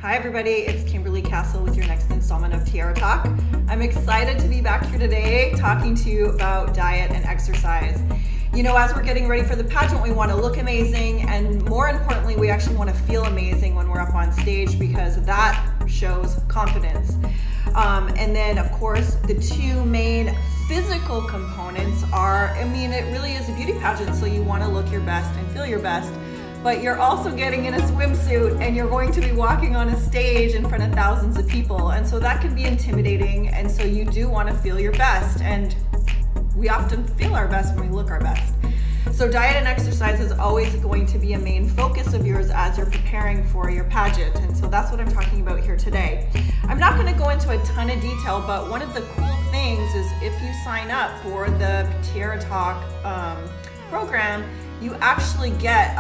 Hi everybody, it's Kimberly Castle with your next installment of Tiara Talk. I'm excited to be back here today talking to you about diet and exercise. You know, as we're getting ready for the pageant, we want to look amazing, and more importantly, we actually want to feel amazing when we're up on stage because that shows confidence. And then of course, the two main physical components are, it really is a beauty pageant, so you want to look your best and feel your best. But you're also getting in a swimsuit and you're going to be walking on a stage in front of thousands of people. And so that can be intimidating. And so you do want to feel your best. And we often feel our best when we look our best. So diet and exercise is always going to be a main focus of yours as you're preparing for your pageant. And so that's what I'm talking about here today. I'm not going to go into a ton of detail, but one of the cool things is if you sign up for the Tiara Talk program, you actually get,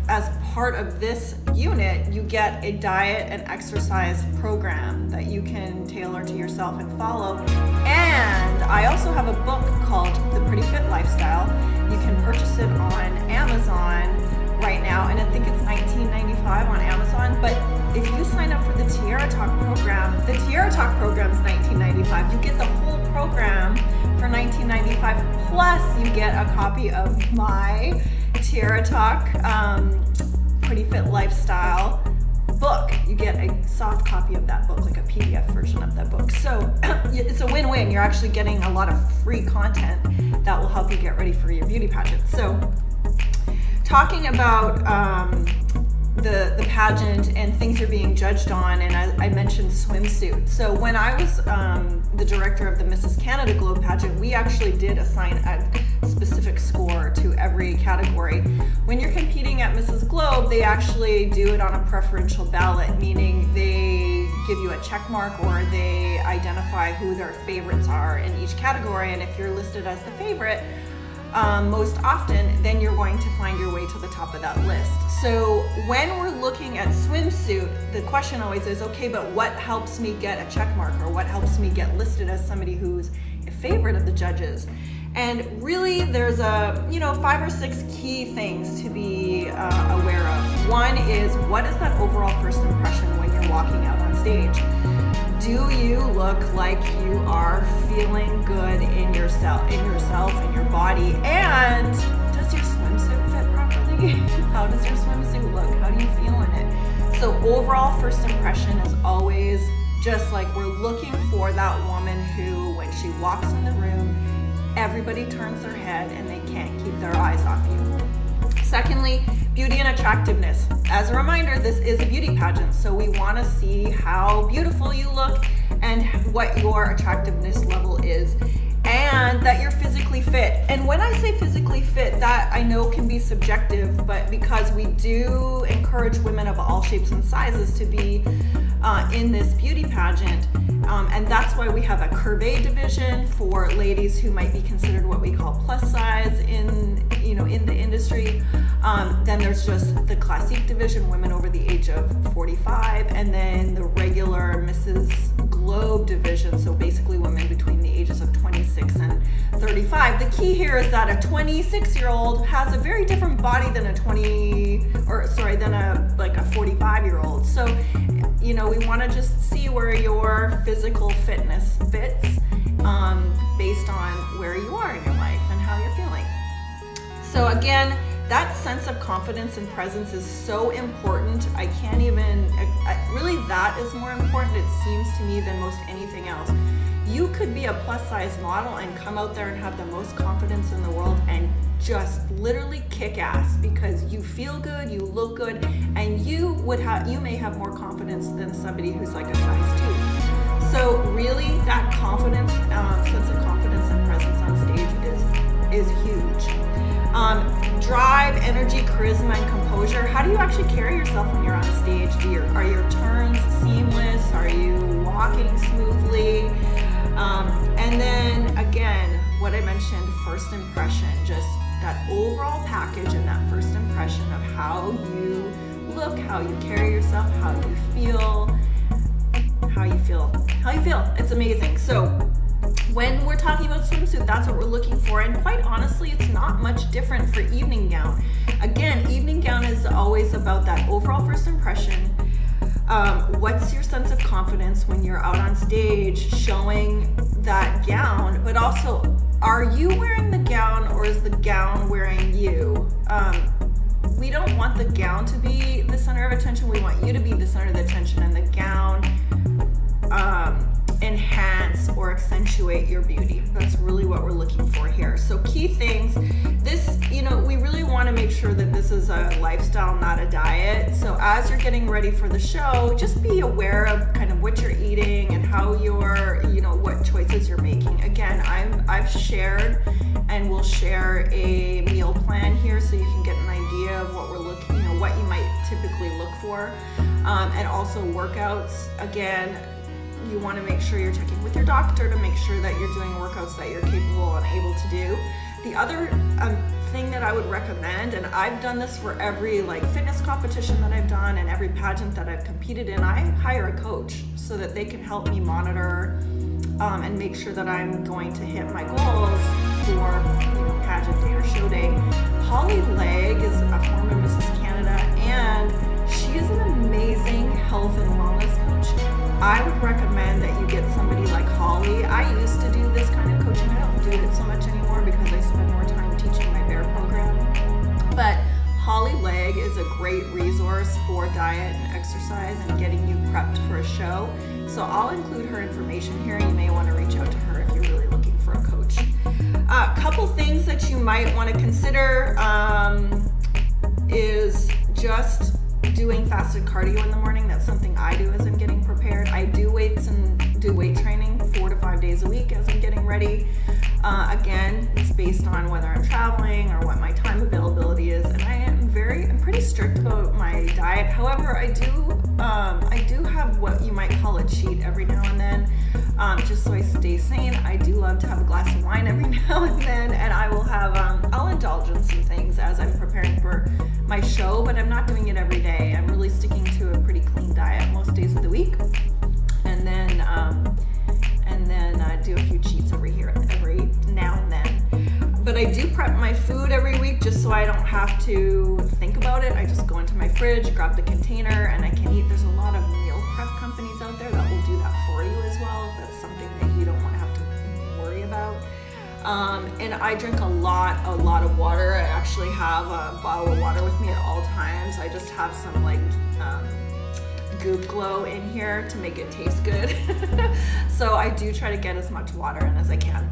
as part of this unit, you get a diet and exercise program that you can tailor to yourself and follow. And I also have a book called The Pretty Fit Lifestyle. You can purchase it on Amazon right now, and I think it's $19.95 on Amazon. But if you sign up for the Tiara Talk program, the Tiara Talk program is $19.95. You get the whole program for $19.95, plus you get a copy of my Tiara Talk Pretty Fit Lifestyle book. You get a soft copy of that book, like a PDF version of that book. So it's a win-win. You're actually getting a lot of free content that will help you get ready for your beauty pageant. So talking about the pageant and things you're being judged on, and I mentioned swimsuit. So when I was the director of the Mrs. Canada Globe pageant, we actually did assign a specific score to every category. When you're competing at Mrs. Globe, they actually do it on a preferential ballot, meaning they give you a check mark or they identify who their favorites are in each category. And if you're listed as the favorite, most often, then you're going to find your way to the top of that list. So when we're looking at swimsuit, the question always is, okay, but what helps me get a check mark, or what helps me get listed as somebody who's a favorite of the judges? And really, there's 5 or 6 key things to be aware of. One is, what is that overall first impression when you're walking out on stage? Do you look like you are feeling good in yourself, in your body? And does your swimsuit fit properly? How does your swimsuit look? How do you feel in it? So overall first impression is always just like we're looking for that woman who, when she walks in the room, everybody turns their head and they can't keep their eyes off you. Secondly, beauty and attractiveness. As a reminder, this is a beauty pageant, so we want to see how beautiful you look and what your attractiveness level is, and that you're physically fit. And when I say physically fit, that I know can be subjective, but because we do encourage women of all shapes and sizes to be in this beauty pageant, and that's why we have a curvy division for ladies who might be considered what we call plus size in the industry. Then there's just the classique division, women over the age of 45, and then the regular Mrs. Globe division, so basically women between the ages of 26 and 35. The key here is that a 26-year-old has a very different body than a 45-year-old. So, we want to just see where your physical fitness fits based on where you are in your life and how you're feeling. So again, that sense of confidence and presence is so important. Really that is more important, it seems to me, than most anything else. You could be a plus size model and come out there and have the most confidence in the world and just literally kick ass because you feel good, you look good, and you may have more confidence than somebody who's like a size 2. So really that confidence, sense of confidence and presence on stage is huge. Drive, energy, charisma, and composure. How do you actually carry yourself when you're on stage? Are your turns seamless? Are you walking smoothly? And then again, what I mentioned, first impression, just that overall package and that first impression of how you look, how you carry yourself, how you feel. It's amazing. So when we're talking about swimsuit, that's what we're looking for. And quite honestly, it's not much different for evening gown. Again, evening gown is always about that overall first impression, What's your sense of confidence when you're out on stage showing that gown, but also, are you wearing the gown or is the gown wearing you? We don't want the gown to be the center of attention. We want you to be the center of the attention, and the gown enhance or accentuate your beauty. That's really what we're looking for here. So key things, this, we really want to make sure that this is a lifestyle, not a diet. So as you're getting ready for the show, just be aware of kind of what you're eating and how you're, what choices you're making. Again, I've shared and will share a meal plan here so you can get an idea of what we're looking, what you might typically look for. And also workouts. Again, you want to make sure you're checking with your doctor to make sure that you're doing workouts that you're capable and able to do. The other thing that I would recommend, and I've done this for every fitness competition that I've done and every pageant that I've competed in, I hire a coach so that they can help me monitor and make sure that I'm going to hit my goals for pageant day or show day. Holly Legg is a former Mrs. Canada, and she is an amazing health and wellness coach. I would recommend that you get somebody like Holly. I used to do this kind of coaching. I don't do it so much anymore because I spend more time teaching my bear program. But Holly Legg is a great resource for diet and exercise and getting you prepped for a show. So I'll include her information here. You may want to reach out to her if you're really looking for a coach. A couple things that you might want to consider is just doing fasted cardio in the morning. That's something I do as I'm getting prepared. I do weights and do weight training 4 to 5 days a week as I'm getting ready. Again, it's based on whether I'm traveling or what my time availability is, and I'm pretty strict about my diet. However, I do have what you might call a cheat every now and then, just so I stay sane. I do love to have a glass of wine every now and then, and I will have I'll indulge in some things as I'm preparing for my show, but I'm not doing it every day. I'm really sticking to a pretty clean diet most days of the week, and then do a few cheats every now and then. But I do prep my food every week just so I don't have to think about it. I just go into my fridge, grab the container, and I can eat. There's a lot of meal prep companies out there that will do that for you as well, if that's something that you don't want to have to worry about. And I drink a lot of water. I actually have a bottle of water with me at all times. I just have some Goop Glow in here to make it taste good. So I do try to get as much water in as I can.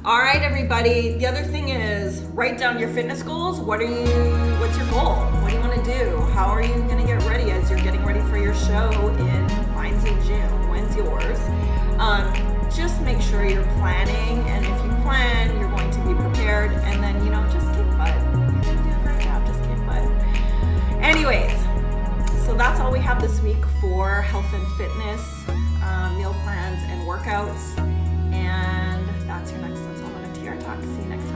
All right, everybody. The other thing is write down your fitness goals. What's your goal? What do you want to do? How are you going to get ready as you're getting ready for your show mine's in June. When's yours? Just make sure you're planning, and if you plan, you're going to be prepared, and then, just kick butt. You're going to do a great job, just kick butt. Anyways, so that's all we have this week for health and fitness, meal plans and workouts, and that's your next installment of Tiara Talk. See you next time.